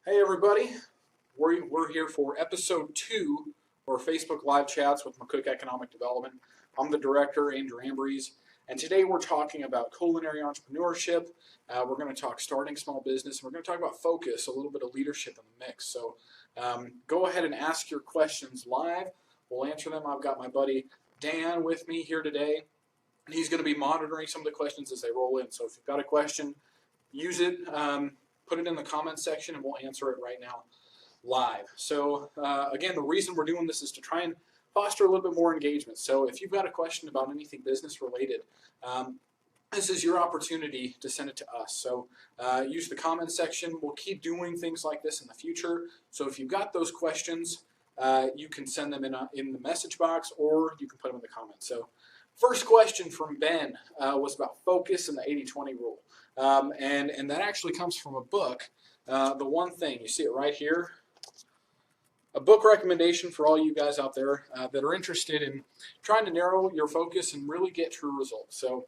Hey everybody, we're here for episode 2 for Facebook Live Chats with McCook Economic Development. I'm the director, Andrew Ambriz, and today we're talking about culinary entrepreneurship. We're going to talk starting small business, and we're going to talk about focus, a little bit of leadership in the mix. So go ahead and ask your questions live. We'll answer them. I've got my buddy Dan with me here today, and he's going to be monitoring some of the questions as they roll in. So if you've got a question, use it. Put it in the comments section and we'll answer it right now live. So again, the reason we're doing this is to try and foster a little bit more engagement. So if you've got a question about anything business related, this is your opportunity to send it to us. So use the comments section. We'll keep doing things like this in the future. So if you've got those questions, you can send them in the message box or you can put them in the comments. So first question from Ben was about focus and the 80-20 rule. And that actually comes from a book, The One Thing. You see it right here. A book recommendation for all you guys out there that are interested in trying to narrow your focus and really get true results. So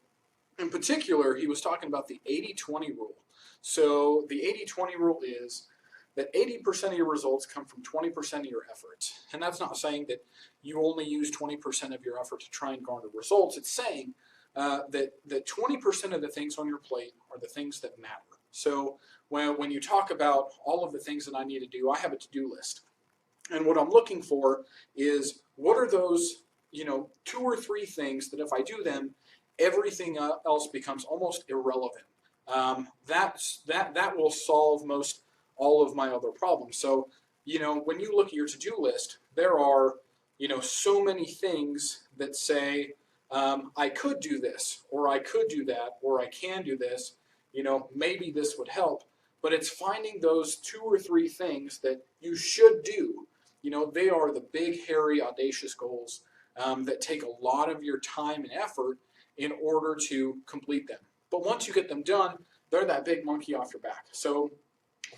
in particular, he was talking about the 80-20 rule. So the 80-20 rule is that 80% of your results come from 20% of your effort. And that's not saying that you only use 20% of your effort to try and garner results. It's saying that 20% of the things on your plate are the things that matter. So when you talk about all of the things that I need to do, I have a to-do list. And what I'm looking for is what are those, 2 or 3 things that if I do them, everything else becomes almost irrelevant. That will solve most all of my other problems. So, when you look at your to-do list, there are, so many things that say, I could do this, or I could do that, or I can do this, maybe this would help. But it's finding those 2 or 3 things that you should do. They are the big, hairy, audacious goals that take a lot of your time and effort in order to complete them. But once you get them done, they're that big monkey off your back. So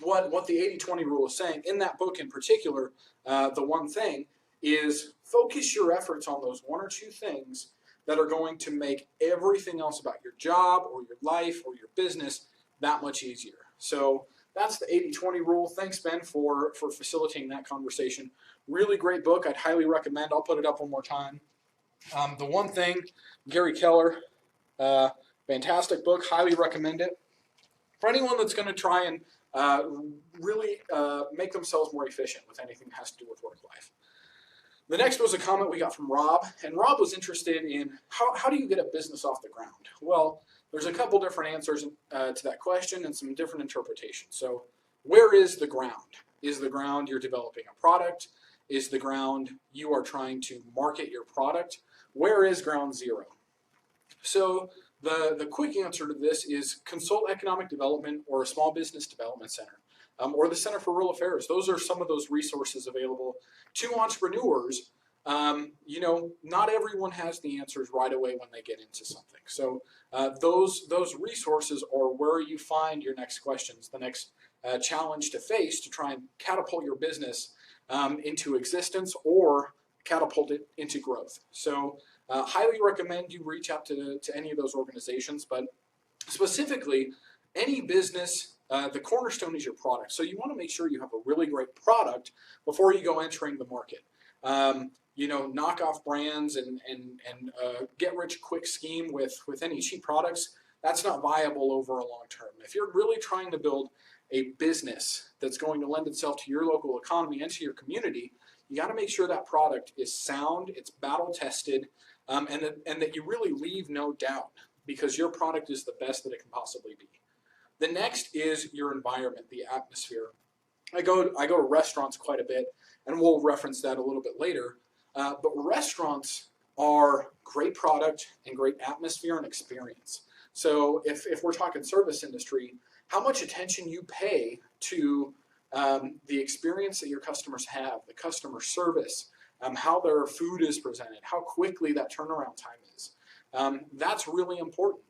what the 80-20 rule is saying, in that book in particular, The One Thing, is focus your efforts on those 1 or 2 things that are going to make everything else about your job or your life or your business that much easier. So that's the 80-20 rule. Thanks, Ben, for facilitating that conversation. Really great book. I'd highly recommend. I'll put it up one more time. The One Thing, Gary Keller, fantastic book. Highly recommend it. For anyone that's going to try and really make themselves more efficient with anything that has to do with work life. The next was a comment we got from Rob, and Rob was interested in how do you get a business off the ground? Well, there's a couple different answers to that question and some different interpretations. So where is the ground? Is the ground you're developing a product? Is the ground you are trying to market your product? Where is ground zero? So the quick answer to this is consult economic development or a small business development center. Or the Center for Rural Affairs. Those are some of those resources available to entrepreneurs. Not everyone has the answers right away when they get into something. So those resources are where you find your next questions, the next challenge to face to try and catapult your business into existence or catapult it into growth. So highly recommend you reach out to any of those organizations, but specifically any business. The cornerstone is your product. So you want to make sure you have a really great product before you go entering the market. Knock off brands and get rich quick scheme with any cheap products, that's not viable over a long term. If you're really trying to build a business that's going to lend itself to your local economy and to your community, you got to make sure that product is sound, it's battle tested, and that you really leave no doubt because your product is the best that it can possibly be. The next is your environment, the atmosphere. I go to restaurants quite a bit, and we'll reference that a little bit later. But restaurants are great product and great atmosphere and experience. So if we're talking service industry, how much attention you pay to the experience that your customers have, the customer service, how their food is presented, how quickly that turnaround time is. That's really important.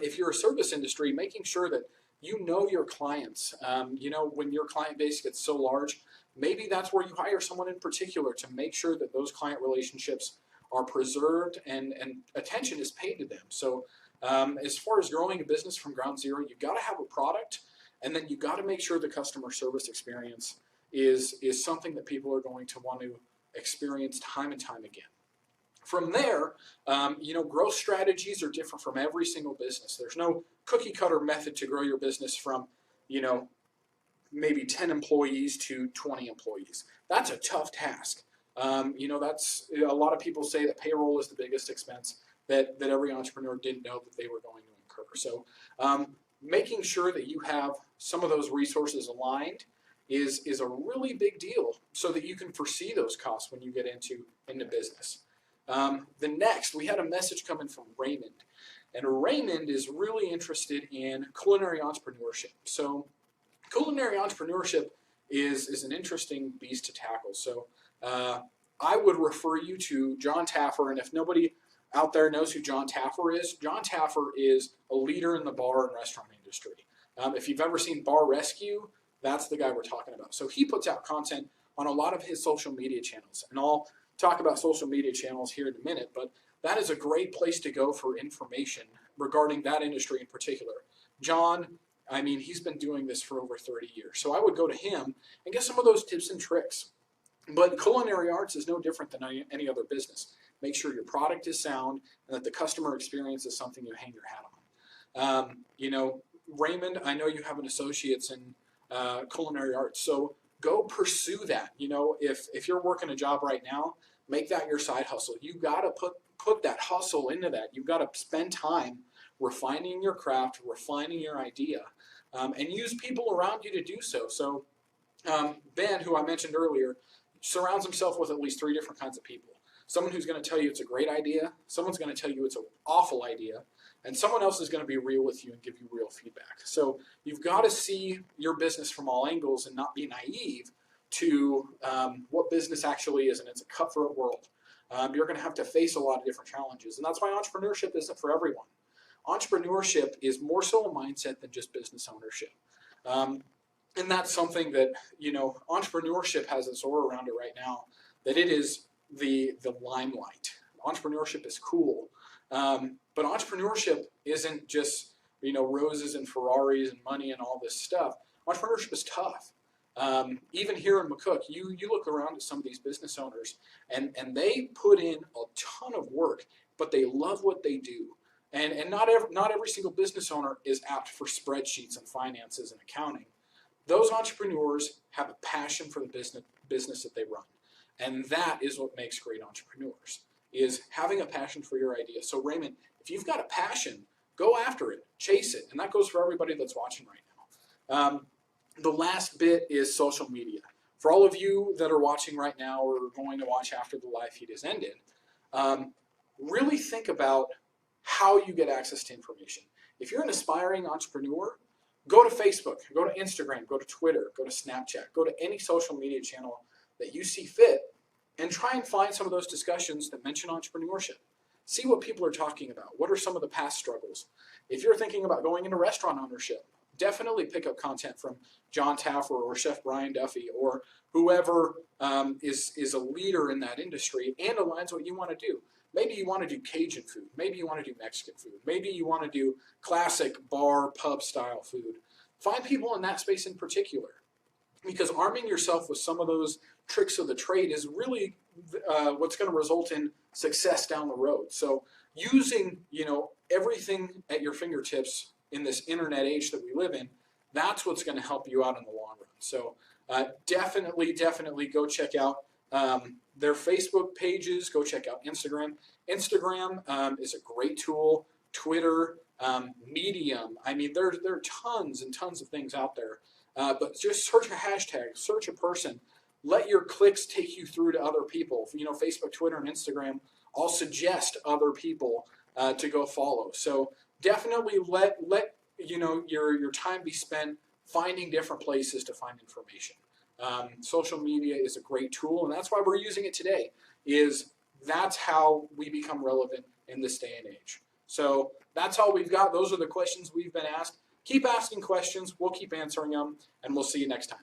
If you're a service industry, making sure that you know your clients, when your client base gets so large, maybe that's where you hire someone in particular to make sure that those client relationships are preserved and attention is paid to them. So as far as growing a business from ground zero, you've got to have a product And then you got to make sure the customer service experience is something that people are going to want to experience time and time again. From there, growth strategies are different from every single business. There's no cookie cutter method to grow your business from, maybe 10 employees to 20 employees. That's a tough task. That's a lot of people say that payroll is the biggest expense that every entrepreneur didn't know that they were going to incur. So making sure that you have some of those resources aligned is a really big deal so that you can foresee those costs when you get into business. The next, we had a message coming from Raymond. And Raymond is really interested in culinary entrepreneurship. So culinary entrepreneurship is an interesting beast to tackle. So I would refer you to John Taffer, and if nobody out there knows who John Taffer is a leader in the bar and restaurant industry. If you've ever seen Bar Rescue, that's the guy we're talking about. So he puts out content on a lot of his social media channels, and I'll talk about social media channels here in a minute, but that is a great place to go for information regarding that industry in particular. John, he's been doing this for over 30 years, so I would go to him and get some of those tips and tricks. But culinary arts is no different than any other business. Make sure your product is sound and that the customer experience is something you hang your hat on. Raymond, I know you have an associate's in culinary arts, so go pursue that. If you're working a job right now, make that your side hustle. You got to put that hustle into that. You've got to spend time refining your craft, refining your idea, and use people around you to do so. So Ben, who I mentioned earlier, surrounds himself with at least 3 different kinds of people. Someone who's going to tell you it's a great idea, someone's going to tell you it's an awful idea, and someone else is going to be real with you and give you real feedback. So you've got to see your business from all angles and not be naive to what business actually is, and it's a cutthroat world. You're going to have to face a lot of different challenges, and that's why entrepreneurship isn't for everyone. Entrepreneurship is more so a mindset than just business ownership. And that's something that, entrepreneurship has this aura around it right now, that it is the limelight. Entrepreneurship is cool, but entrepreneurship isn't just, roses and Ferraris and money and all this stuff. Entrepreneurship is tough. Even here in McCook, you look around at some of these business owners, and they put in a ton of work, but they love what they do. And not every single business owner is apt for spreadsheets and finances and accounting. Those entrepreneurs have a passion for the business that they run. And that is what makes great entrepreneurs, is having a passion for your idea. So Raymond, if you've got a passion, go after it, chase it. And that goes for everybody that's watching right now. The last bit is social media. For all of you that are watching right now or going to watch after the live feed has ended, really think about how you get access to information. If you're an aspiring entrepreneur, go to Facebook, go to Instagram, go to Twitter, go to Snapchat, go to any social media channel that you see fit, and try and find some of those discussions that mention entrepreneurship. See what people are talking about. What are some of the past struggles? If you're thinking about going into restaurant ownership, definitely pick up content from John Taffer or Chef Brian Duffy or whoever is a leader in that industry and aligns what you want to do. Maybe you want to do Cajun food. Maybe you want to do Mexican food. Maybe you want to do classic bar, pub style food. Find people in that space in particular, because arming yourself with some of those tricks of the trade is really what's going to result in success down the road. So using, everything at your fingertips in this internet age that we live in, that's what's going to help you out in the long run. So definitely go check out their Facebook pages. Go check out Instagram. Instagram is a great tool. Twitter, Medium. There are tons and tons of things out there. But just search a hashtag, search a person. Let your clicks take you through to other people. Facebook, Twitter, and Instagram all suggest other people to go follow. So definitely let your time be spent finding different places to find information. Social media is a great tool, and that's why we're using it today. That's how we become relevant in this day and age. So that's all we've got. Those are the questions we've been asked. Keep asking questions. We'll keep answering them, and we'll see you next time.